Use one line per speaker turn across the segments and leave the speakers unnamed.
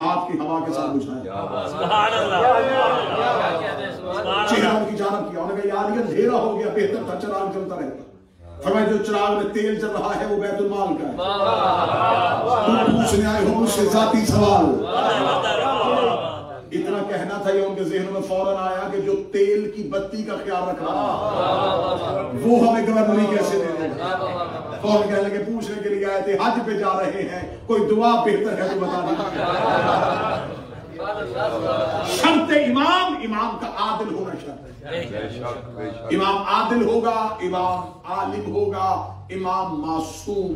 आपकी हवा के साथ बुझाया, चेहरा उनकी जानब किया। उन्होंने कहा यार ये अंधेरा हो गया, बेहतर था चिराग जलता रहता। फरमाया जो चिराग में तेल जल रहा है वो बैतुल माल का है। तुम पूछने आए हो मुझसे जाती सवाल। इतना कहना था, ये उनके ज़हन में फौरन आया कि जो तेल की बत्ती का ख्याल रख रहा है वो हमें गवर्नरी कैसे दे देगा। फौरन कहने लगे पूछने के लिए आए थे, हज पे जा रहे हैं, कोई दुआ बेहतर है तो बता दीजिए। शर्त इमाम, इमाम का आदिल होना शर्त है। इमाम आदिल होगा, इमाम आलिम होगा, इमाम मासूम।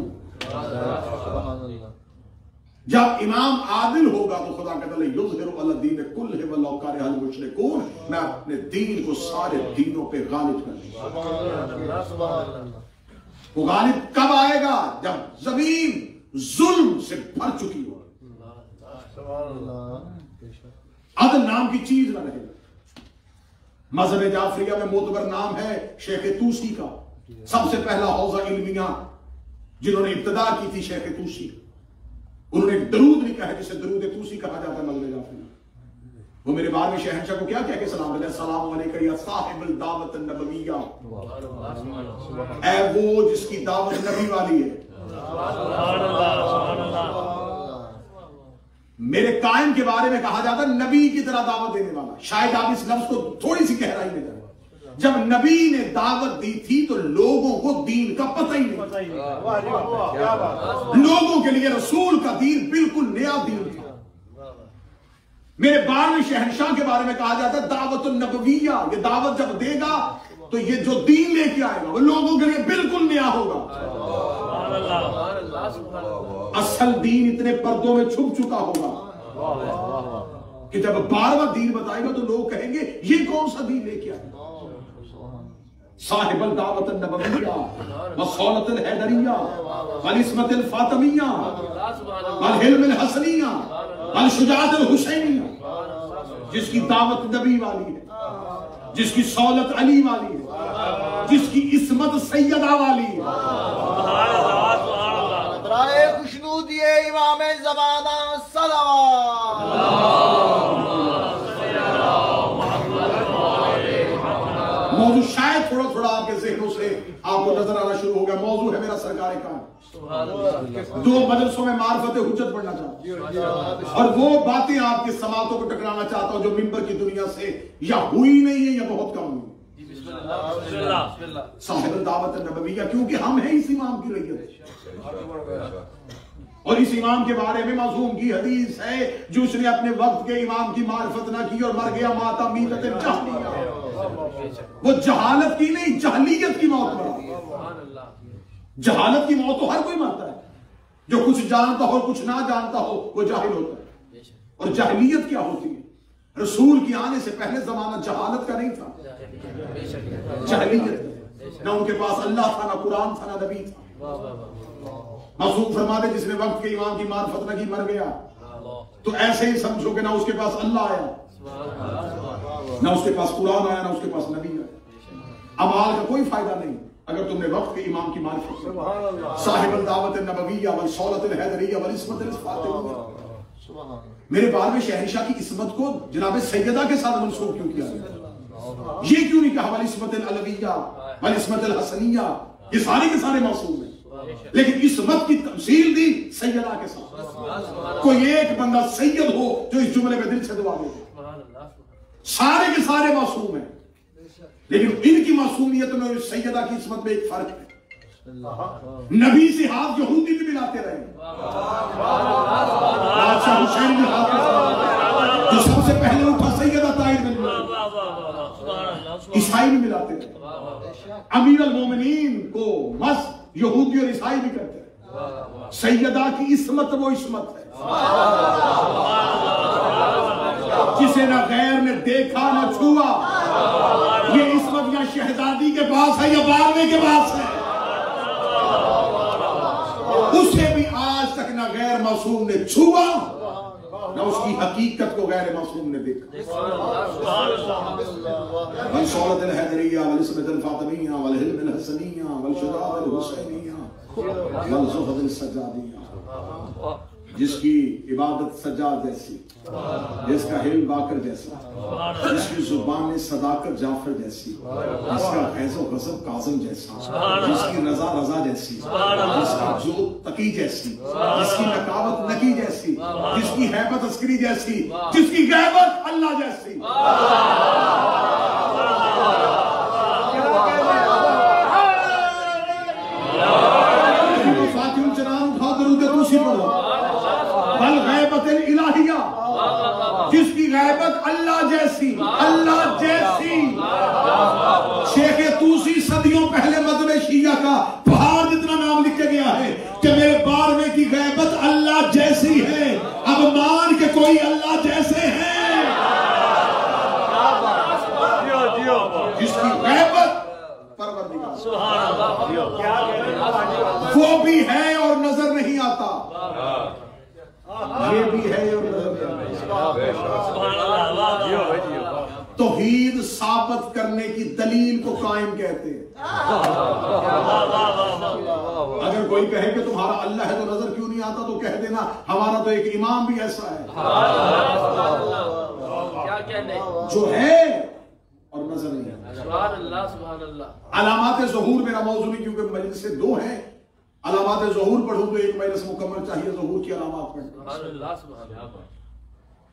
जब इमाम आदिल होगा तो खुदा कहता है युज़हिरु अला दीन कुल्लिहि वलौ करिहल मुशरिकून, मैं अपने दीन को सारे दीनों पे गालिब कर दूंगा। वो गालिब कब आएगा? जब जमीन जुल्म से भर चुकी हो, अदल नाम की चीज ना रहे। मजहब जाफरिया में मोतबर नाम है शेख तूसी का। सबसे पहला हौजा इल्मिया जिन्होंने इब्तिदा की थी शेख तूसी। उन्होंने एक दरूद लिखा है जिसे दरूद तूसी कहा जाता है मजहब जाफरिया। वो मेरे बारे में शहंशाह को क्या कह के सलाम करते हैं, सलाम अलैका या साहिबुल दावत नबविया, ऐ वो जिसकी दावत नबी वाली है। मेरे कायम के बारे में कहा जाता है नबी की तरह दावत देने वाला। शायद आप इस लफ्ज को थोड़ी सी गहराई में जाए। जब नबी ने दावत दी थी तो लोगों को दीन का पता ही नहीं। लोगों के लिए रसूल का दीन बिल्कुल नया दीन था। मेरे बारहवें शहंशाह के बारे में कहा जाता है दावत नबविया, ये दावत जब देगा तो ये जो दीन लेके आएगा वो लोगों के लिए बिल्कुल नया होगा। असल दीन इतने पर्दों में छुप चुका होगा कि जब 12वां दीन बताएगा तो लोग कहेंगे ये कौन सा दीन लेके आएगा। साहिबुल दावत नबविया व सौलतुल हैदरिया व इस्मतुल फातिमिया व हिल्मुल हसनिया व शुजाअतुल हुसैनिया, जिसकी दावत नबी वाली है, जिसकी सौलत अली वाली है, जिसकी इस्मत सैयदा वाली है।
खुशनूदिए इमाम ज़माना
मौजू शायद थोड़ा थोड़ा आपके ज़हनों से आपको नजर आना शुरू हो गया। मौजू है मेरा सरकार कान। 2 मदरसों में मार्फत हुज्जत पढ़ना चाहता हूं और वो बातें आपके समातों को टकराना चाहता हूं जो मिंबर की दुनिया से या हुई नहीं है या बहुत कम हुई। साहिबुल दावत नबविया, क्योंकि हम हैं इस इमाम की रैयत और इस इमाम के बारे में मासूम की हदीस है जो उसने अपने वक्त के इमाम की मार्फत ना की और मर गया माता मीतत जहलिया। वो जहालत की नहीं, जहलियत की मौत मरा। जहालत की मौत तो हर कोई मरता है। जो कुछ जानता हो कुछ ना जानता हो वो जाहिल होता है। और जहलियत क्या होती है? रसूल के आने से पहले जमाना जहालत का नहीं था, जहलियत। ना उनके पास अल्लाह था, ना कुरान था, ना नबी था। मासूम फरमाते जिसने वक्त के इमाम की मार्फत न की मर गया। तो ऐसे ही समझो कि ना उसके पास अल्लाह आया, ना उसके पास कुरान आया, ना उसके पास नबी आया। अमाल का कोई फायदा नहीं अगर तुमने वक्त के इमाम की मार्फत। साहिबुल दावत नबविया वल सौलतुल हैदरिया वल इस्मतुल फातिमिया। मेरे बार में शहंशाह की इस्मत को जनाब सैयदा के साथ मंसूब क्यों किया? ये क्यों नहीं कहा वल इस्मतुल अलविया वल इस्मतुल हसनिया? ये सारे के सारे मासूम हैं, लेकिन इस्मत की तफसील दी सैयदा के साथ। कोई एक बंदा सैयद हो जो इस जुमले में दिल से दुआ दे। सारे के सारे मासूम हैं, लेकिन इनकी मासूमियत में सैयदा की इस्मत में एक फर्क है। नबी से हाथ यहूदी भी मिलाते रहे, हुसैन भी हाथ जो सबसे पहले उठा सैयदा ताहिर में ईसाई भी मिलाते रहे। अमीर अल मोमिनीन को मस यहूदी और ईसाई भी करते हैं। सैयदा की इस्मत वो इस्मत है जिसे ना गैर ने देखा ना छुआ। ये इस्मत या शहजादी के पास है या 12वें के पास है। उसे भी आज तक ना गैर मासूम ने छुआ ना उसकी हकीकत को गैर मासूम ने देखा। वल सौलतुल हैदरिया वल इस्मतुल फातिमिया वल हिल्मुल हसनिया वल शुजाअतुल हुसैनिया वल ज़ुहदुल सजादिया। जिसकी इबादत सज्जाद जैसी, जिसका हिल बाकर जैसा, जिसकी जुबान सदाकत जाफर जैसी, जिसका फैज़ो गज़ब काज़िम जैसा, जिसकी रजा रजा जैसी, जिसका जोत तकी जैसी, जिसकी नकावत नकी जैसी, जिसकी हैबत अस्करी जैसी, जिसकी गैबत अल्लाह जैसी। साथियों चनान उठा दरूद तुसी पढ़ो। बल गैबत इलाहिया, जिसकी गैबत अल्लाह जैसी, अल्लाह जैसी। शेख तूसी सदियों पहले मज़हब शिया का पहाड़ जितना नाम लिख के गया है कि मेरे बारहवें की गैबत अल्लाह जैसी है। अब मान के कोई अल्लाह जैसे है, जिसकी गैबत परवरदिगार वो भी है और नजर नहीं आता, ये भी है और नजर नहीं आता। तौहीद साबित करने की दलील को कायम कहते हैं। अगर कोई कहे कि तुम्हारा अल्लाह है तो नजर क्यों नहीं आता, तो कह देना हमारा तो एक इमाम भी ऐसा है जो है और नजर नहीं आता। अलामात ज़हूर मेरा मौजूद नहीं, क्योंकि मजलिस से दो है। अलामात ज़हूर पढ़ूं तो एक मजलिस मुकम्मल चाहिए ज़हूर की अलामात पढ़ने।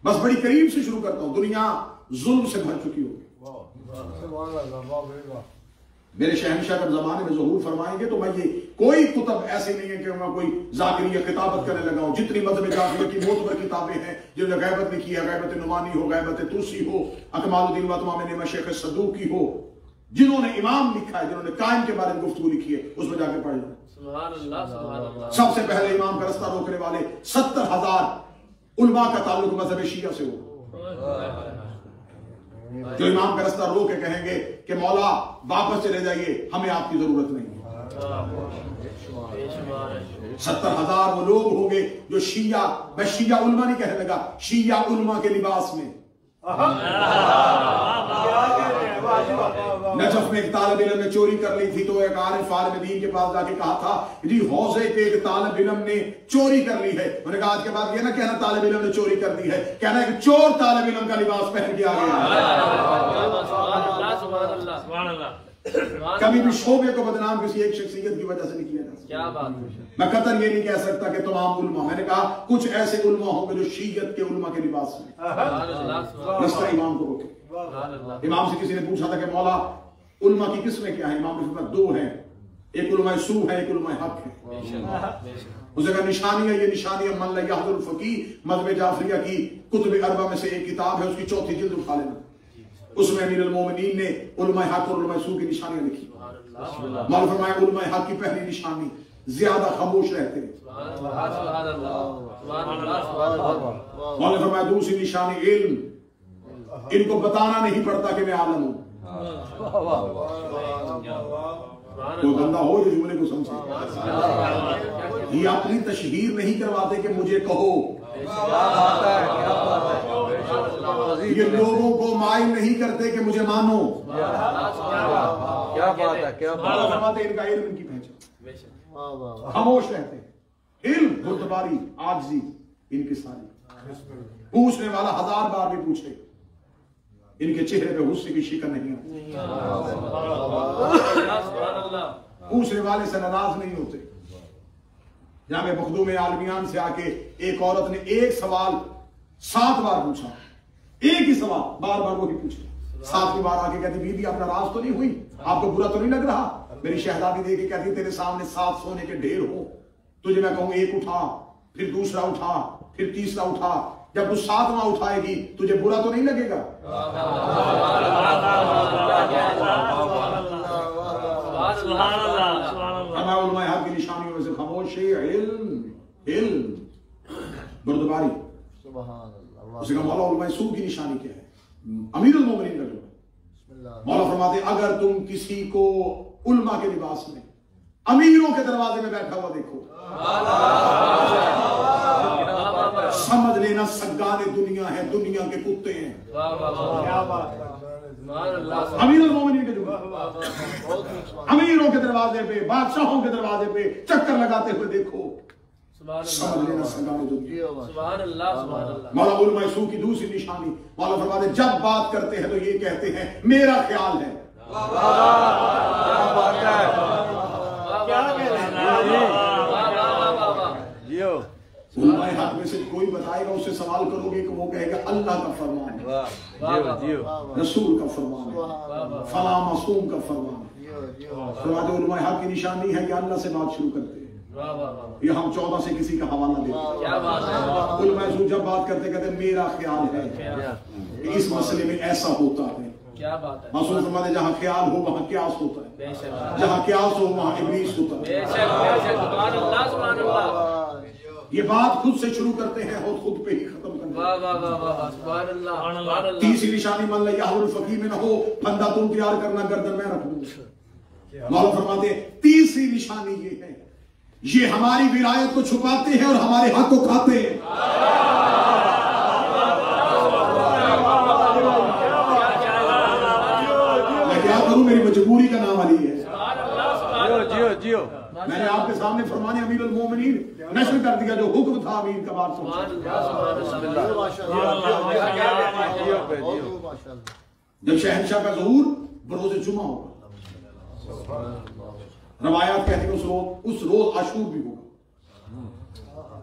बस बड़ी करीब से शुरू करता हूं। दुनिया जुल्म से भर चुकी होगी। मेरे शहंशाह के जमाने में ज़हूर फरमाएंगे तो मैं ये कोई कुतब ऐसे नहीं है कि मैं कोई जाकिरी या किताबत करने लगा हूं। जितनी मज़हब जाकिरी की मोतबर किताबें हैं जिन्होंने गैबत लिखी है, गैबत नुमानी हो, गैबत तुसी हो, अकमालुद्दीन व तमाम नेमा शेख सदूकी हो, जिन्होंने इमाम लिखा है, जिन्होंने कायम के बारे में गुफ्तगू लिखी है, उसमें जाके पढ़ लो। सबसे पहले इमाम का रास्ता रोकने वाले 70,000 उलमा का ताल्लुक मज़हब शिया से हो, जो इमाम का रास्ता रोक के कहेंगे कि मौला वापस चले जाइए, हमें आपकी जरूरत नहीं है। 70,000 वो लोग होंगे जो शिया, मैं शिया उलमा नहीं कहने लगा, शिया उलमा के लिबास में। नजफ में एक तालिब इल्म ने चोरी कर ली थी, तो एक आरिफ आलिम दीन के पास जाके कहा था जी हौजे के एक तालिब इल्म ने चोरी कर ली है। उन्होंने कहा आज के बाद ये ना कहना तालिब इल्म ने चोरी कर दी है, कहना है कि चोर तालिब इल्म का लिबास पहन के आ गया। कभी भी शोबे को बदनाम किसी एक शख्सियत की वजह से नहीं किया जा सकता। क्या बात है। मैं कतई ये नहीं कह सकता कि तमाम उल्मा, मैंने कहा कुछ ऐसे उल्मा होंगे जो शीयत के उल्मा के लिबास में रास्ता इमाम को रोके। इमाम से किसी ने पूछा था कि मौला उल्मा की किस्में क्या है? इमाम ने कहा दो हैं, एक उल्मा सू है, एक उल्मा हक है। उसे कहा निशानी है, ये निशानी मन लयहुल फकीह मज़हब जाफरिया की कुतुब अरबा में से एक किताब है, उसकी चौथी जिल्द उठा लेना। उसमें अमीरुल मोमिनीन ने उलमाए हक और उलमाए सू की निशानियां लिखी। मौला फरमाया उलमाए हक की पहली निशानी ज्यादा खामोश रहते। मौला फरमाया दूसरी निशानी इल्म, इनको बताना नहीं पड़ता कि मैं आलम हूं। कोई बंदा हो जो जुमले को समझे, ये अपनी तशहीर नहीं करवाते कि मुझे कहो, ये लोगों को माइल नहीं करते कि मुझे मानो। क्या बात है, क्या बात है। इनका इल्म, इनकी पहचान, खामोश रहते हैं। इल्म, गुर्दबारी, आजिज़ी इनकी सारी। पूछने वाला 1000 बार भी पूछे, इनके चेहरे पे गुस्से की शिकन नहीं आती। पूछने वाले से नाराज नहीं होते। जहां मखदूम आलमियान से आके एक औरत ने एक सवाल 7 बार पूछा, एक ही सवाल बार बार वो ही पूछे। 7वीं बार आके कहती बीबी आप नाराज तो नहीं हुई, आपको बुरा तो नहीं लग रहा? मेरी शहजादी देख के कहती तेरे सामने 7 सोने के ढेर हो, तुझे मैं कहूं एक उठा, फिर दूसरा उठा, फिर तीसरा उठा, जब तू 7वां उठाएगी तुझे बुरा तो नहीं लगेगा? हक की निशानियों में से खामोशी, इल्म, गुर्दबारी। उसे कहा मौला उलमाए सू की निशानी क्या है? अमीरुल मोमिनीन का जो मौला फरमाते अगर तुम किसी को उलमा के लिबास में अमीरों के दरवाजे में बैठा हुआ देखो, समझ लेना सगाने दुनिया है, दुनिया के कुत्ते हैं। अमीरुल मोमिनीन के जो अमीरों के दरवाजे पे, बादशाहों के दरवाजे पे चक्कर लगाते हुए देखो, समझ लेना सरकार दुनिया।
सुभान अल्लाह, सुभान अल्लाह।
मौला बुल मैसूर की दूसरी निशानी, मौला फरमाते जब बात करते हैं तो ये कहते हैं मेरा ख्याल है। हक में से कोई बताएगा, उससे सवाल करोगे कि वो कहेगा अल्लाह का फरमान है, रसूल का फरमान है, फला मासूम का फरमान है। फरमाते उलमा हक की निशानी है कि अल्लाह से बात शुरू करते हैं। ये हम 14 से किसी का हवाला देते हैं। उलमा जब बात करते कहते मेरा ख्याल है कि इस मसले में ऐसा होता है।
क्या बात है।
मासूम फरमाते जहाँ ख्याल हो वहाँ क्यास होता है, जहाँ क्यास हो वहाँ इब्लीस होता है। ये बात खुद से शुरू करते हैं और खुद पे ही खत्म करते हैं। तीसरी निशानी मन याहुल फकीर में न हो, फंदा तुम तैयार करना, गर्दन में रख दूंगा। मौला फरमाते तीसरी निशानी ये है, ये हमारी विलायत को छुपाते हैं और हमारे हक को खाते हैं। मैं क्या करूं, मेरी मजबूरी का नाम अली है।
जियो जियो।
मैंने आपके सामने फरमाने अमीरुल मोमिनीन नशर कर दिया जो हुक्म था अमीर का बात। जब शहंशाह का ज़हूर बरोज़ जुमा होगा, रवायात कहती है उस रोज आशूर भी होगा,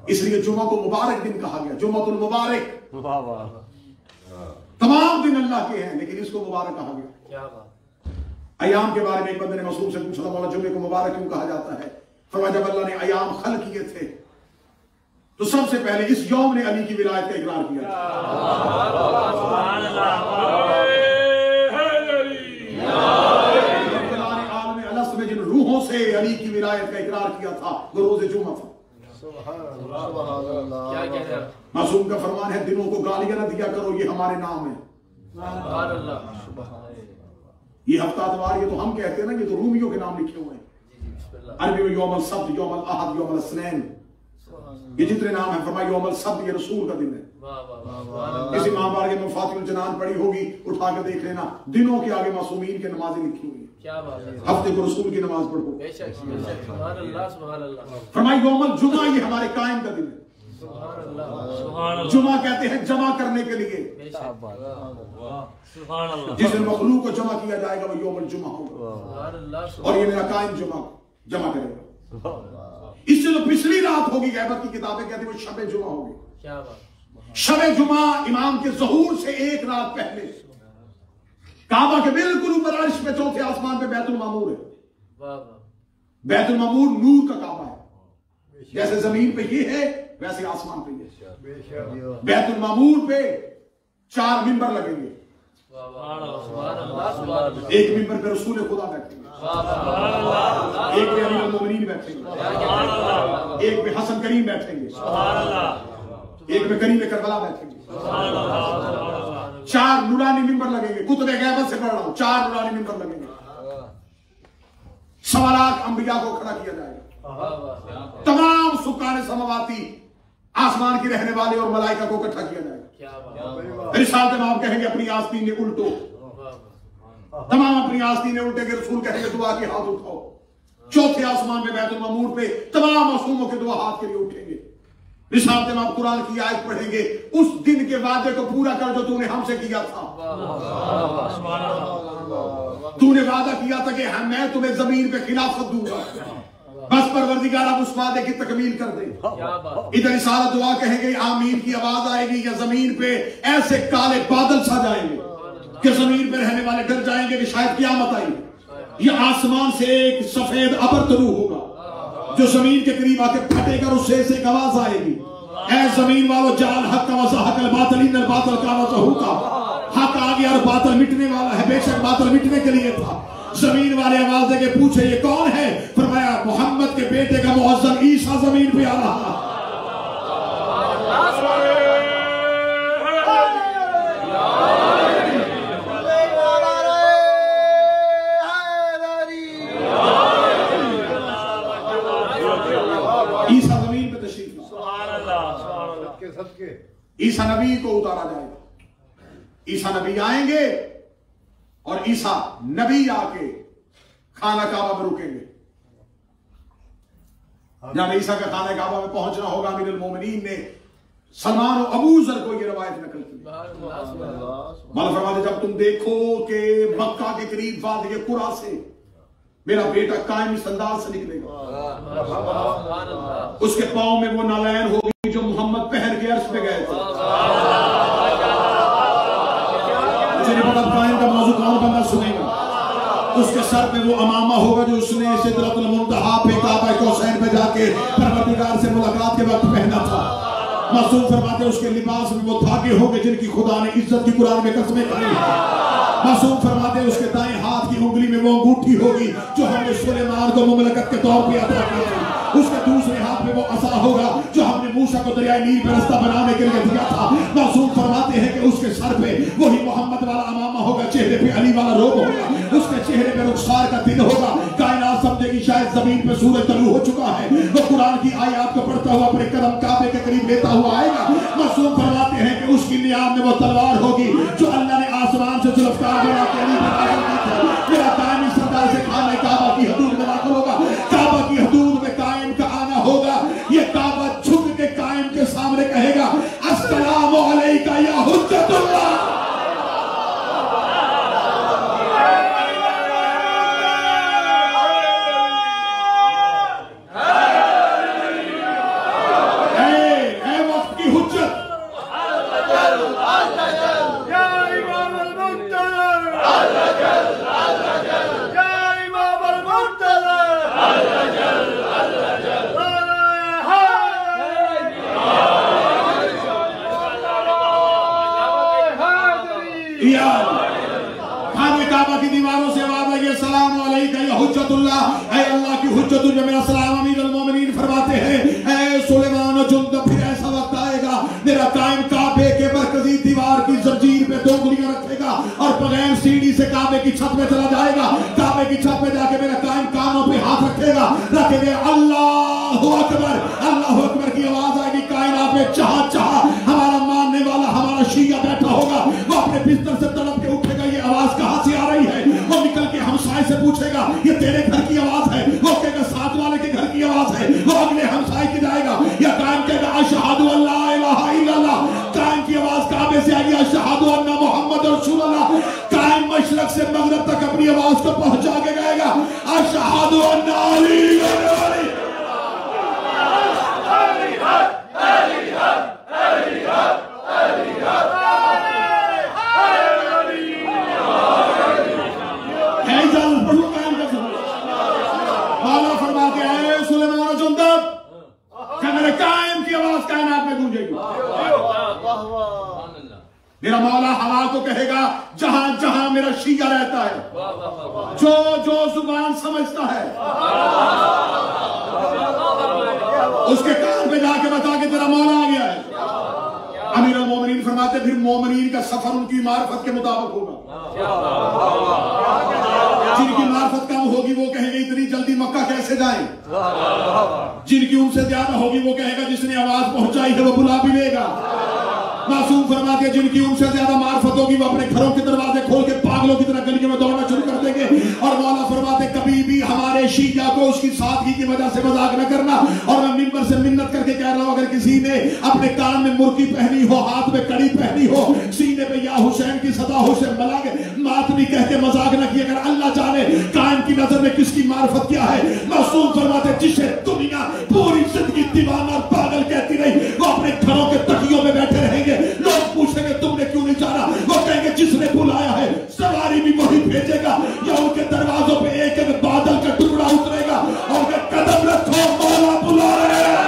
इसलिए जुमा को मुबारक दिन कहा गया। जुमातुल मुबारक। तमाम दिन अल्लाह के हैं लेकिन इसको मुबारक कहा गया। अयाम के बारे में एक बंदे ने मसूम से पूछा, मौला जुमे को मुबारक क्यों कहा जाता है? फरमाया जब अल्लाह ने अयाम खल किए थे तो सबसे पहले इस यौम ने अली की विलायत का इकरार किया। अलस्त में जिन रूहों से अली की विलायत का इकरार किया था वो रोज़े जुमा था। मासूम का फरमान है दिनों को गालियां न दिया करो, ये हमारे नाम है। ये हफ्ता अतवार ये तो हम कहते हैं ना, ये तो रूमियों के नाम लिखे हुए हैं। अरबी में यौमल सब्त, यौमल अहद, यौमल स्नैन, ये जितने नाम है। फरमाया यौमल सब्त ये रसूल का दिन है। किसी महाबार के मफातिल जनान पड़ी होगी, उठा के देख लेना, दिनों के आगे मासूमीन के नमाजें लिखी हुई है। हफ्ते को रसूल की नमाज पढ़ो। फरमाया यौमल जुमा ये हमारे कायम का दिन है। जुमा कहते हैं जमा करने के लिए, जिस दिन मखलूक को जमा किया जाएगा वो यौमुल जुमा होगा। और ये मेरा कायम जुमा जमा करेगा। इससे तो पिछली रात होगी, गैबत की किताबें कहती वो शबे जुमा होगी। शबे जुमा इमाम के ज़हूर से एक रात पहले काबा के बिल्कुल ऊपर अर्श पे चौथे आसमान पे बैतुल मामूर है। बैतुल मामूर नूर का काबा है, जैसे जमीन पे ये है वैसे आसमान पे ये। बैतुल मामूर पे 4 मिंबर लगेंगे। एक मिंबर पे रसूल खुदा बैठेंगे, एक पे अमीरुल मोमिनीन बैठेंगे, एक पे हसन करीम बैठेंगे, एक पे करीम करबला बैठेंगे। 4 नूरानी मिंबर लगेंगे। कुतुबे गैबत से पढ़ रहा हूं, 4 नूरानी मिंबर लगेंगे। 1.25 लाख अंबिया को खड़ा किया जाएगा। तमाम सुकान समावाती आसमान की रहने वाले और मलाइका को इकट्ठा किया जाएगा। रिसालत में आप कहेंगे अपनी आस्तीन ने उल्टो, तमाम अपनी आस्तीन ने उल्टे के रसूल कहेंगे दुआ के हाथ उठाओ। चौथे आसमान पे बैतुल मामूर पे तमाम मासूमों के दुआ हाथ के लिए उठेंगे। रिसालत में आप कुरान की आयत पढ़ेंगे, उस दिन के वादे को पूरा कर जो तूने हमसे किया था। तूने वादा किया था कि मैं तुम्हें जमीन पे खिलाफत दूंगा, बस परवरदिगार अब उस वादे की तकमील कर दे। इधर रिसालत दुआ कहेंगे आमीन की आवाज आएगी या जमीन पे ऐसे काले बादल छा जाएंगे कि जमीन पे रहने वाले डर जाएंगे कि शायद क़यामत आई। ये आसमान से एक सफेद अबर तरू होगा जो जमीन के करीब आके फटेगा, उससे ऐसे एक आवाज आएगी, ऐ जमीन वालों जाल हक का वज़ा हक बातिल इन्नल बातिल का वज़ा होगा। हक आ गया और बातिल मिटने वाला है, बेशक बातिल मिटने के लिए था। जमीन वाले आवाज देके पूछे ये कौन है? फरमाया मोहम्मद के बेटे का मुअज्जम ईसा जमीन पे आ रहा है। ईसा जमीन पे तशरीफ लाए। ईसा नबी को उतारा जाएगा। ईसा नबी आएंगे और ईसा नबी आके खाना काबा में रुकेंगे। जब ईसा का खाने काबा में पहुंचना होगा, अमीरुल मोमिनीन ने सलमान और अबू जर को ये रवायत नकल की। मौला फरमाते जब तुम देखो कि मक्का के करीब वादिए कुरा से मेरा बेटा कायम इस अंदाज से निकलेगा, उसके पांव में वो नालैन होगी जो मोहम्मद पहन के अर्श पे गए थे। मुझे नहीं पता कायम का मौजूद कौन बंदा सुनेगा। उसके सर पे वो अमामा होगा जो उसने सिदरतुल मुंतहा पे काबा कौसैन पे जाके परवरदिगार से मुलाकात के वक्त पहना था। मासूम फरमाते उसके लिबास में वो धागे होंगे जिनकी खुदा ने इज्जत की कुरान में कसमें खाई है। मासूम फरमाते उसके दाएं हाथ की उंगली में वो अंगूठी होगी जो हमने सुलेमान को मुमलकत के तौर पे अता की थी। उसके दूसरे हाथ में वो असा होगा जो हमने मूसा को दरिया नील पे रास्ता बनाने के लिए दिया था। मासूम फरमाते हैं कि उसके सर पे वही मोहम्मद वाला अमामा होगा, चेहरे पे अली वाला रोब होगा, उसके चेहरे पे रुखसार का दिन होगा। कायनात समझेगी शायद जमीन पे सूरज तलू हो चुका है। वो कुरान की आयत को पढ़ता हुआ अपने कदम काबे के करीब लेता हुआ आएगा। मासूम फरमाते हैं कि उसकी नियाम में वो तलवार होगी जो अल्लाह ने आसमान से जुल्फकार बना के अली पर नाज़िल की थी। मेरा कायम इस सरदार से खाने काबा की हदूद में दाखिल होगा, काबा की हदूद में कायम का आना होगा। ये काबा झुक के कायम के सामने कहेगा अस्सलामु अलैका या हुज्जतुल्लाह। खाने काबा की दीवारों से आवाज आई अस्सलामु अलैका या हुज्जतुल्लाह, ऐ अल्लाह की हुज्जत तुझे मेरा सलाम। अमीरुल मोमिनीन फरमाते हैं ऐ सुलेमान और जुंद, फिर ऐसा वक्त आएगा मेरा कायम काबे के मरकजी दीवार की जंजीर पे दो उंगलियां रखेगा और बगैर सीढ़ी से काबे की छत में चला जाएगा। काबे की छत पे जाके मेरा कायम कानों पे हाथ रखेगा, रखेंगे अल्लाहु अकबर, अल्लाहु अकबर की आवाज आएगी। कायनात में जहां जहां हमारा मानने वाला हमारा शिया बैठा होगा वो अपने बिस्तर से तड़प के उठेगा, ये आवाज कहां से आ रही है। वो निकल के हमसाए से पूछेगा ये तेरे घर की आवाज है, वो कहेगा साथ वाले के घर की आवाज है। वो अगले हमसाए की जाएगा या कायम कहेगा अशहदु अल्ला इलाहा इल्लल्लाह। कायम की आवाज काबे से आएगी अशहदु अन्ना मुहम्मद रसूलुल्लाह। कायम मशरक से मगरब तक अपनी आवाज को पहुंचा के गाएगा अशहदु अन्ना अली अली। मेरा मौला हवा को कहेगा जहां जहां मेरा शिया रहता है, जो जो जुबान समझता है उसके कान पे जाके बता के तेरा मौला आ गया है। अमीरुल मोमिनीन फरमाते फिर मोमिनीन का सफर उनकी मार्फत के मुताबिक होगा। जिनकी मार्फत कम होगी वो कहेंगे इतनी जल्दी मक्का कैसे जाएं। जिनकी उनसे ज्यादा होगी वो कहेगा जिसने आवाज पहुंचाई है वो बुला भी लेगा। मासूम फरमाते जिनकी उनसे ज्यादा मार्फत होगी वो अपने घरों के दरवाजे खोल के पागलों की तरह गलियों में दौड़ना शुरू कर देंगे। और मौला फरमाते कभी भी हमारे शिया को उसकी सादगी की वजह से मजाक न करना। और मैं मिंबर से मिन्नत करके कह रहा हूं अगर किसी ने अपने कान में मुर्की पहनी हो, हाथ में कड़ी पहनी हो, सीने पे या हुसैन की सदा हो से मातमी कह के मजाक न किया। अगर अल्लाह जाने कायम की नजर में किसकी मार्फत क्या है। मासूम फरमाते जिसे दुनिया पूरी जिंदगी दीवाना और पागल कहती रही वो अपने घरों के तकियों में बैठे रहेंगे। लोग पूछेंगे तुमने क्यों नहीं जाना, वो कहेंगे जिसने बुलाया है सवारी भी वही भेजेगा या उनके दरवाजों पे एक एक बादल का टुकड़ा उतरेगा और कदम रखो मौला बुला रहे हैं।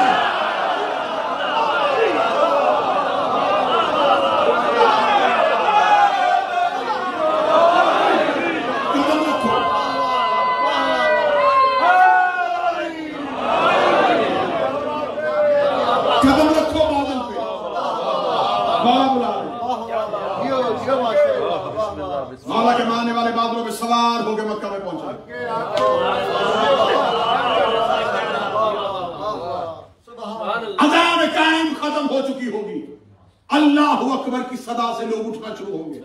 मौला के मानने वाले बादलों पे सवार होकर मक्का में पहुंचे। अज़ान कायम खत्म हो चुकी होगी, अल्लाह अकबर की सदा से लोग उठना शुरू होंगे।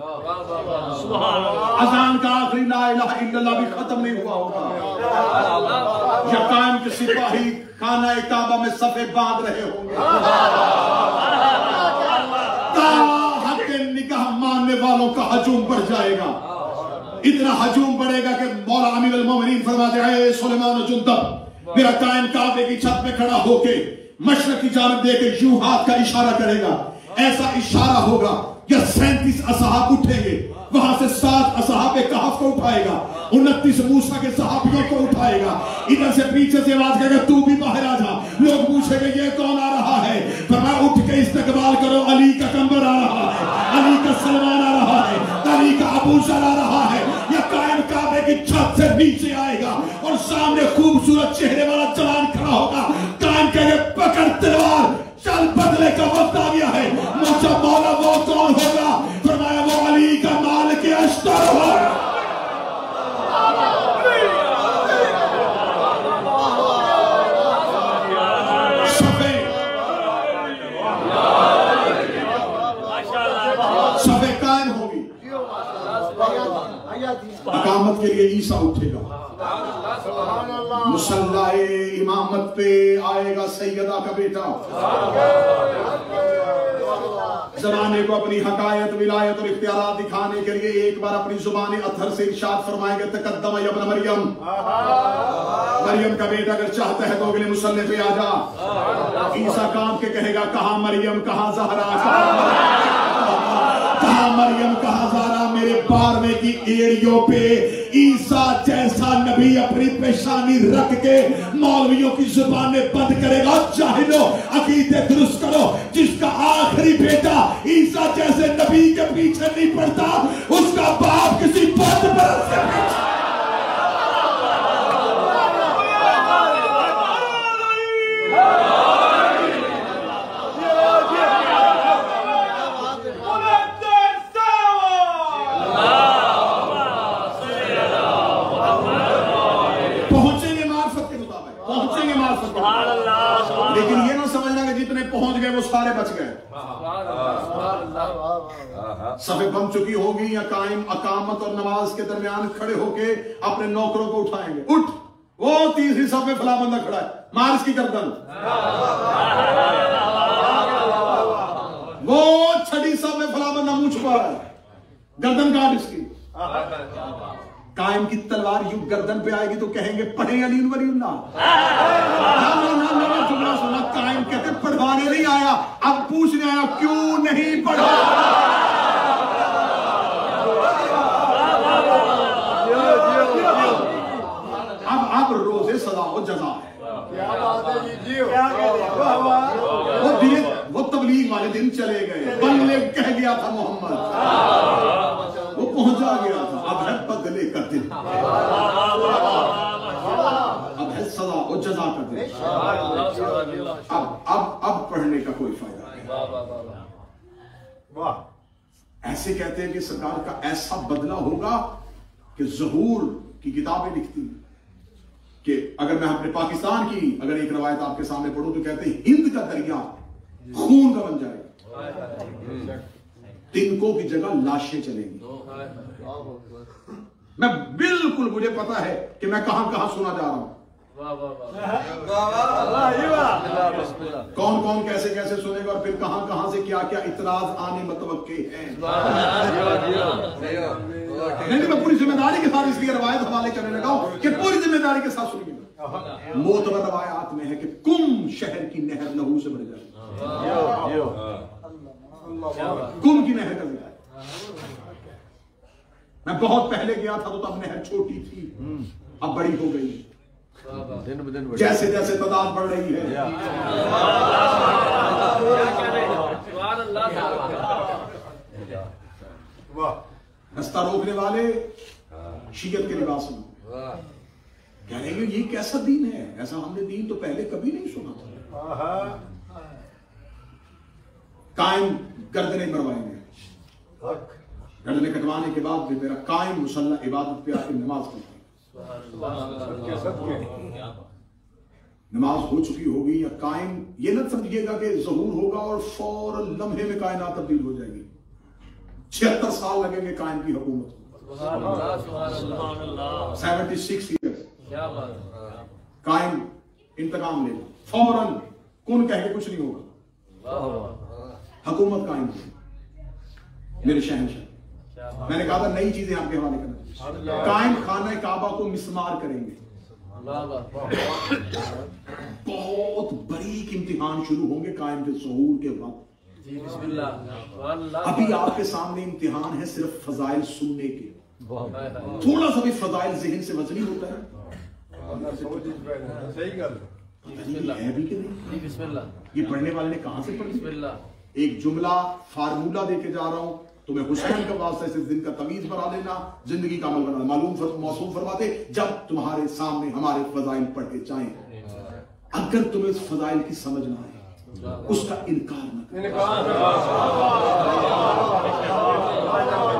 अजान का आखिरी ला इलाहा इल्लल्लाह भी खत्म नहीं हुआ होगा। या कायम के सिपाही खाना काबा में सफे बांध रहे होंगे। निगाह मानने वालों का हजूम बढ़ जाएगा। इतना हजूम बढ़ेगा कि मौला अमीर अल मोमिनीन फरमाते हैं सुलेमान जुंदब मेरा कायम काबे की छत में खड़ा होके मशरक की जानब देके यूं हाथ का इशारा करेगा। ऐसा इशारा होगा कि 37 असहाब उठेंगे। वहां से 7 असहाबे कहफ को उठाएगा, 29 मूसा के सहाबियों को उठाएगा। इधर से पीछे से आवाज करेगा तू भी बाहर आ जा। लोग पूछेंगे ये कौन आ रहा है? फरमाया उठ के इस्तकबाल करो, अली का कंबर आ रहा है, अली का सलमान आ रहा है, अली का अबू जर आ रहा है। यह कायम काबे की छत से नीचे आएगा और सामने खूबसूरत चेहरे वाला जवान खड़ा होगा। कायम कहेंगे पकड़ तलवार, चल बदले का वक्त आ गया है। मुझे मौला वो कौन होगा? फरमाया वो अली का माल के अस्तर होगा। सफे कायम होगी। इकामत के लिए ईसा उठेगा। मुसल्लाए इमामत पे आएगा सैयदा का बेटा। ज़माने को अपनी हकायत विलायत और इख्तियारात दिखाने के लिए एक बार अपनी जुबान अथर से इरशाद फरमाएंगे तकद्दम इब्न मरियम। मरियम का बेटा अगर चाहता है तो अगले मुसल्ले पे आ जा। ईसा काम के कहेगा कहां मरियम, कहां ज़हरा, कहां मरियम, कहां ज़हरा। मेरे 12वें की एड़ियों पे ईसा जैसा नबी अपनी पेशानी रख के मौलवियों की जुबानें बंद करेगा। जाहिलो अकीदे दुरुस्त करो। जिसका आखिरी बेटा ईसा जैसे नबी के पीछे नहीं पड़ता उसका बाप किसी बंद बरस से लेकिन ये ना समझना कि जितने पहुंच गए वो सारे बच गए। सफे बन चुकी होगी या कायम अकामत और नमाज के दरमियान खड़े होके अपने नौकरों को उठाएंगे। उठ, वो तीसरी सफ में फला बंदा खड़ा है, मार इसकी गर्दन। वो छठी सफ में फला बंदा मुंह छुपा रहा है, गर्दन काट इसकी। कायम की तलवार यूं गर्दन पे आएगी तो कहेंगे पढ़े अली वलीउल्लाह। तुमने सुना कायम कहते पढ़वाने नहीं आया, अब पूछने आया क्यों नहीं पढ़ा। अब रोजे सदा हो जजा है। वो तबलीग वाले दिन चले गए, बल्ले कह गया था मोहम्मद, वो पहुंचा गया था। अब है बदले का दिन, अब है सदा और जजा का दिन। अब पढ़ने का कोई फायदा नहीं। ऐसे कहते हैं कि सरकार का ऐसा बदला होगा कि ज़हूर की किताबें लिखती कि अगर मैं अपने पाकिस्तान की अगर एक रवायत आपके सामने पढ़ूं तो कहते हैं हिंद का दरिया खून का बन जाएगा, तिनकों की जगह लाशें चलेंगी। मैं बिल्कुल, मुझे पता है कि मैं कहां कहां सुना जा रहा हूं। कौन कौन कैसे कैसे सुनेगा और फिर कहां कहां से क्या क्या इतराज आने मतवक्के हैं। नहीं, मैं पूरी जिम्मेदारी के साथ इसलिए रवायत हवाले करने लगा हूं कि पूरी जिम्मेदारी के साथ सुनिएगा। मोतबर रवायात में है कि कुम शहर की नहर लहू से भर जाए, कुम की नहर का जिक्र। मैं बहुत पहले गया था तो तब नहर छोटी थी, अब बड़ी हो गई। जैसे जैसे तादाद बढ़ रही है। रास्ता रोकने वाले शियत के लिबास में कह रहे हैं ये कैसा दीन है, ऐसा हमने दीन तो पहले कभी नहीं सुना था। कायम गर्दनें मरवाएंगे, गर्दनें कटवाने के बाद भी मेरा कायम मुसल्ला इबादत पे आके नमाज पढ़ेंगे। नमाज हो चुकी होगी या कायम, ये न समझिएगा कि ज़हूर होगा और फौरन लम्हे में कायनात तब्दील हो जाएगी। 76 साल लगेंगे कायम की हुकूमत, 76 ईयर्स कायम इंतकाम लेगा, फौरन कौन कह के कुछ नहीं होगा, हुकूमत कायम मेरे शहंशाह। मैंने कहा था नई चीजें आपके हवाले करना। कायम खाना काबा को मिसमार करेंगे। बहुत बड़ी इम्तिहान शुरू होंगे कायम के ज़हूर के वक्त। अभी आपके सामने इम्तिहान है सिर्फ फजाइल सुनने के, थोड़ा सा भी फजाइल ज़हन से वजनी होता है,
सही गल
है भी कि नहीं? ये पढ़ने वाले ने कहां से पढ़ी? एक जुमला फार्मूला देके जा रहा हूं, तुम्हें हुसैन के वास्ते से दिन का तमीज बना लेना, जिंदगी का अमल बनाना। मौसूम फरमाते जब तुम्हारे सामने हमारे फजाइल पढ़े जाएं, अगर तुम्हें उस फजाइल की समझ ना आए उसका इनकार न करो।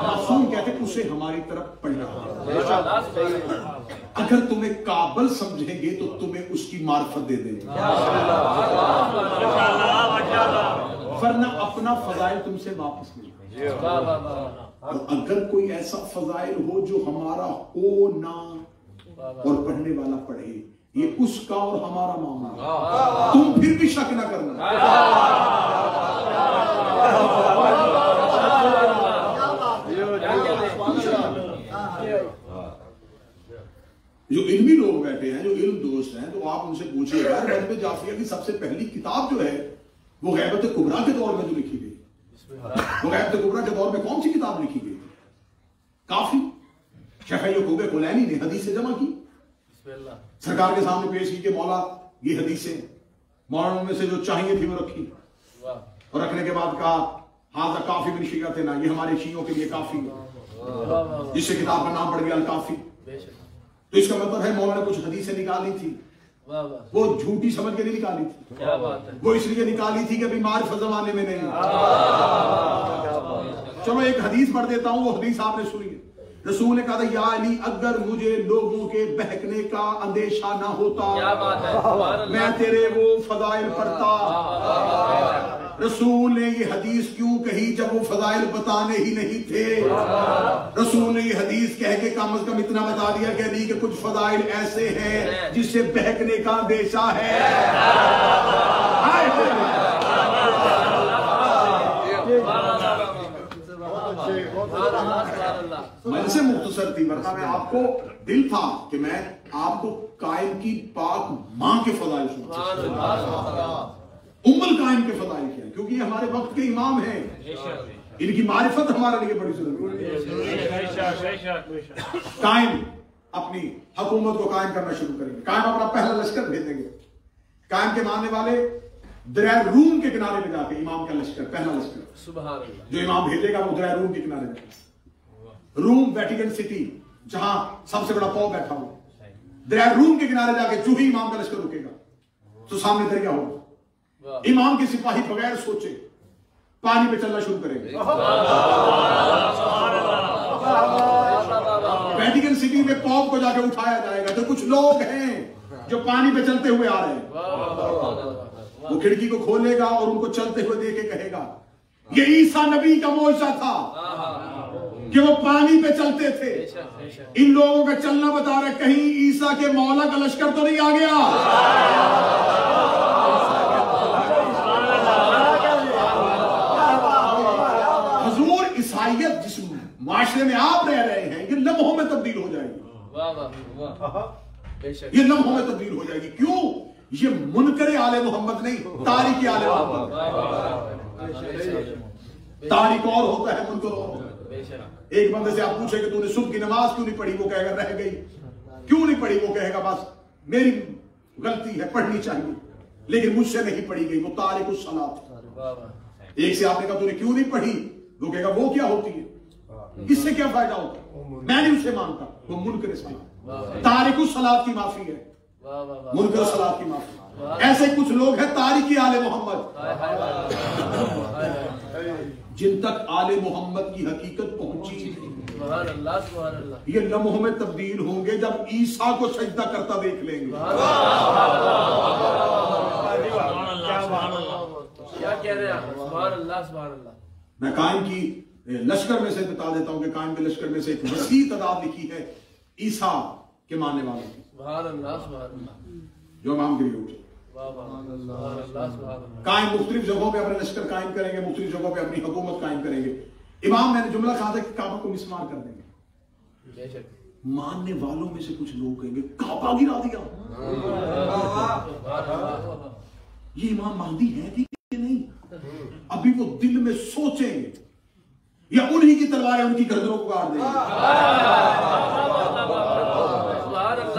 मासूम कहते उसे हमारी तरफ पढ़ना। अगर तुम्हें काबल समझेंगे तो तुम्हें उसकी मार्फत दे देंगे, वरना अपना फजाइल तुमसे वापस नहीं। और अगर कोई ऐसा फजाइल हो जो हमारा हो ना और पढ़ने वाला पढ़े, ये उसका और हमारा मामला, तुम फिर भी शक ना करना। जो इल्मी लोग बैठे हैं, जो इल्म दोस्त हैं, तो आप उनसे पूछिएगा गैबत जाफिया की सबसे पहली किताब जो है वो गैबत कुबरा के दौर में जो लिखी गई, वो गैबत कुबरा के दौर में कौन सी किताब लिखी गई? काफी शेख यकूब कुलैनी ने हदीसें जमा की, सरकार के सामने पेश की कि मौला ये हदीसें, मौलाना में से जो चाहिए थी वो रखी, और रखने के बाद कहा हाजा काफी मिन शिय्अतिना, ये हमारे शियों के लिए काफी है, जिससे किताब का नाम पड़ गया अल काफी। तो इसका मतलब है मौलाना ने कुछ हदीसें निकाली थी, वो झूठी समझ के नहीं निकाली थी,
क्या बात है?
वो इसलिए निकाली थी कि अभी मारिफत जमाने में नहीं। चलो एक हदीस पढ़ देता हूं, वो हदीस आपने सुनी। रसूल ने कहा था या अली अगर मुझे लोगों के बहकने का अंदेशा ना होता,
क्या बात है?
मैं तेरे वो फजाइल पढ़ता। रसूल ने ये हदीस क्यों कही जब वो फजाइल बताने ही नहीं थे? रसूल ने ये हदीस कह के कम से कम इतना बता दिया कि अली के कुछ फजाइल ऐसे हैं जिससे बहकने का अंदेशा है। मनसे मुख्तसर थी, वरना मैं आपको दिल था कि मैं आपको कायम की पाक मां के फजाइल सुना, उम्मुल कायम के फजाइल क्या है, क्योंकि ये हमारे वक्त के इमाम हैं, इनकी मारिफत हमारे लिए बड़ी जरूरी है। कायम अपनी हुकूमत को कायम करना शुरू करेंगे, कायम अपना पहला लश्कर भेजेंगे। कायम के मानने वाले दरिया रूम के किनारे पे जाके इमाम का लश्कर, पहला लश्कर
सुभान अल्लाह,
जो इमाम भेजेगा वो दरिया रूम के किनारे जाके, रूम वेटिकन सिटी जहां सबसे बड़ा पौ बैठा हो, दरिया रूम के किनारे जाके जो ही इमाम का लश्कर रुकेगा तो सामने दरिया होगा। इमाम के सिपाही बगैर सोचे पानी पे चलना शुरू करेंगे। वेटिकन सिटी में पॉप को जाके उठाया जाएगा तो कुछ लोग हैं जो पानी पे चलते हुए आ रहे हैं, वो खिड़की को खोलेगा और उनको चलते हुए देख के कहेगा ये ईसा नबी का मौजज़ा था कि वो पानी पे चलते थे। इन लोगों का चलना बता रहे कहीं ईसा के मौला का लश्कर तो नहीं आ गया। ईसाइयत जिस माशरे में आप रह रहे हैं ये लम्हों में तब्दील हो जाएगी, ये लम्हों में तब्दील हो जाएगी। क्यों? ये मुनकर आले मोहम्मद नहीं, तारीख आले मोहम्मद। तारीख और होता है, मुनकर और होता है। एक बंदे से आप पूछे कि तूने सुबह की नमाज क्यों नहीं पढ़ी, वो कहेगा रह गई। क्यों नहीं पढ़ी? वो कहेगा बस मेरी गलती है, पढ़नी चाहिए लेकिन मुझसे नहीं पढ़ी गई, वो तारीख उस सलात। एक से आपने कहा तूने क्यों नहीं पढ़ी, वो कहेगा वो क्या होती है, इससे क्या फायदा होता है, मैं नहीं उसे मानता, वो मुनकर सलात, तारिक सलात की माफी है, मुनकर सलात की माफी। ऐसे कुछ लोग हैं तारिक आले मोहम्मद, जिन तक आले मोहम्मद की हकीकत पहुंची
सुभान अल्लाह, सुभान अल्लाह।
ये लम्हों में तब्दील होंगे जब ईसा को सजदा करता देख लेंगे।
क्या कह रहे हैं आप? सुभान अल्लाह, सुभान अल्लाह।
मैं कायम की लश्कर में से बता देता हूं कि कायम के लश्कर में से एक वसी तादाद लिखी है ईसा के मानने वालों की।
सुभान अल्लाह, सुभान अल्लाह।
जो इमाम गिरी होगी कायम मुख्तलिफ जगहों पे अपने लश्कर कायम करेंगे, मुख्तलिफ जगहों पे अपनी हुकूमत कायम करेंगे। इमाम मैंने जुमला कहा था कि काबा को मिसमार कर देंगे। मानने वालों में से कुछ लोग कहेंगे काबा गिरा दिया। ये इमाम महदी है कि नहीं? अभी वो दिल में सोचेंगे या उन्हीं की तलवारें उनकी गर्दनों को काट देंगे।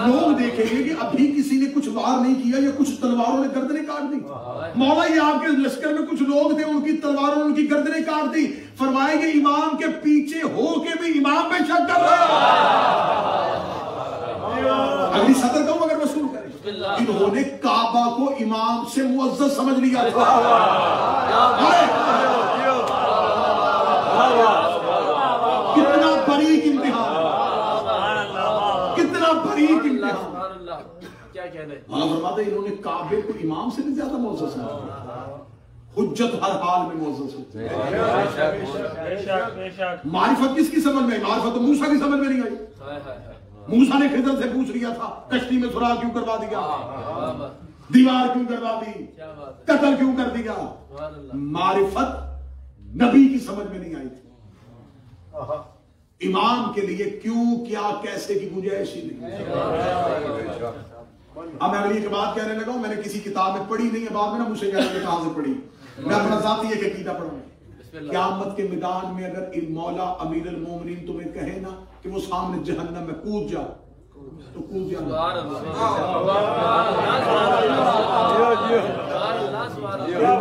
लोग देखेंगे कि अभी किसी ने कुछ वार नहीं किया या कुछ तलवारों ने गर्दनें काट दी। मौला ये आपके लश्कर में कुछ लोग थे, उनकी तलवारों ने उनकी गर्दनें काट दी। फरमाएंगे इमाम के पीछे हो के भी इमाम पे शक कर रहा है। अगली सदर कहूं अगर वसूल करें, इन्होंने काबा को इमाम से मुअज्जज समझ लिया था। कितना बरीक इम्तिहान, कितना बरीक इम्तिहान।
क्या कह रहे हैं?
फरमाते इन्होंने काबे को इमाम से भी ज्यादा मुअज्जज समझा। हुज्जत हर हाल में मुअज्जज है। मारिफत किसकी समझ में आई? मारिफत तो मूसा की समझ में नहीं आई। मूसा ने खिदर से पूछ लिया था कश्ती में सुराग क्यों करवा दिया, दीवार क्यों करवा दी, कत्ल क्यों कर दिया। मारिफत नबी की समझ में नहीं आई थी। इमाम के लिए क्यों क्या कैसे की गुंजाइश ही नहीं। अब मैं अगली एक बात कहने लगा हूं, मैंने किसी किताब में पढ़ी नहीं है, बाद में ना मुझे कहां से पढ़ी। मैं अपना जाती एक अकीदा पढ़ूंगा। क़यामत के मैदान में अगर मौला अमीर अल मोमिनीन तुम्हें कहे ना कि वो सामने जहन्नम में कूद जा, तो कूद जा।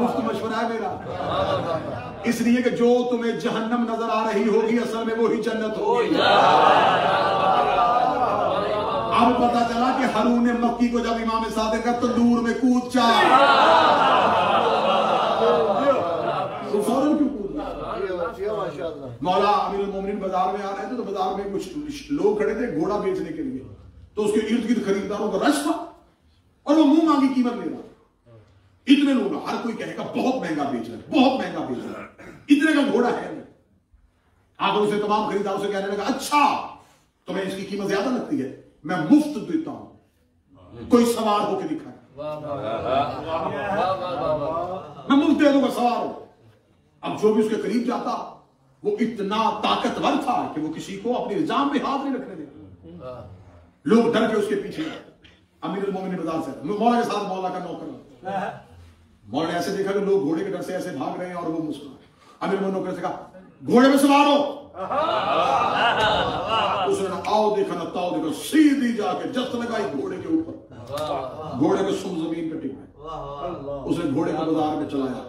मुफ्त मशवरा है मेरा, इसलिए कि जो तुम्हें जहन्नम नजर आ रही होगी असल में वो ही जन्नत होगी। अब पता चला कि हारून मक्की को जब इमाम सादिक का तंदूर में कूद जा, तो फौरन क्यों कूद? मौला अमीरुल मोमिनीन बाजार में आ रहे थे तो बाजार में कुछ लोग खड़े थे घोड़ा बेचने के लिए, तो उसके इर्द गिर्द खरीदारों का रश था और वो मुंह मांगी कीमत ले रहा। इतने लोग, हर कोई कहेगा बहुत महंगा बेच रहा है, बहुत महंगा बेच रहा है, इतने का घोड़ा है नहीं। आकर उसे तमाम खरीदारों से कहने लगा अच्छा तुम्हें इसकी कीमत ज्यादा लगती है, मैं मुफ्त देता हूं, कोई सवार होकर दिखाए, मैं मुफ्त दे दूंगा, सवार हो। अब जो भी उसके करीब जाता वो इतना ताकतवर था कि वो किसी को अपने निजाम में हाथ नहीं रखने देता। लोग डर के उसके पीछे। अमीरुल मोमिनीन बाजार से मौला के साथ मौला का नौकर, मौला ने ऐसे देखा कि लोग घोड़े के डर से ऐसे भाग रहे हैं और वो मुस्कुराए। अमीरुल मोमिनीन नौकर से कहा घोड़े में सवार हो। उसने आओ देखा ना ताओ देखा, सीधी जाके जस्त लगाई घोड़े के ऊपर, घोड़े के सुम जमीन पे टिक गए। उसने घोड़े को बाजार में चलाया।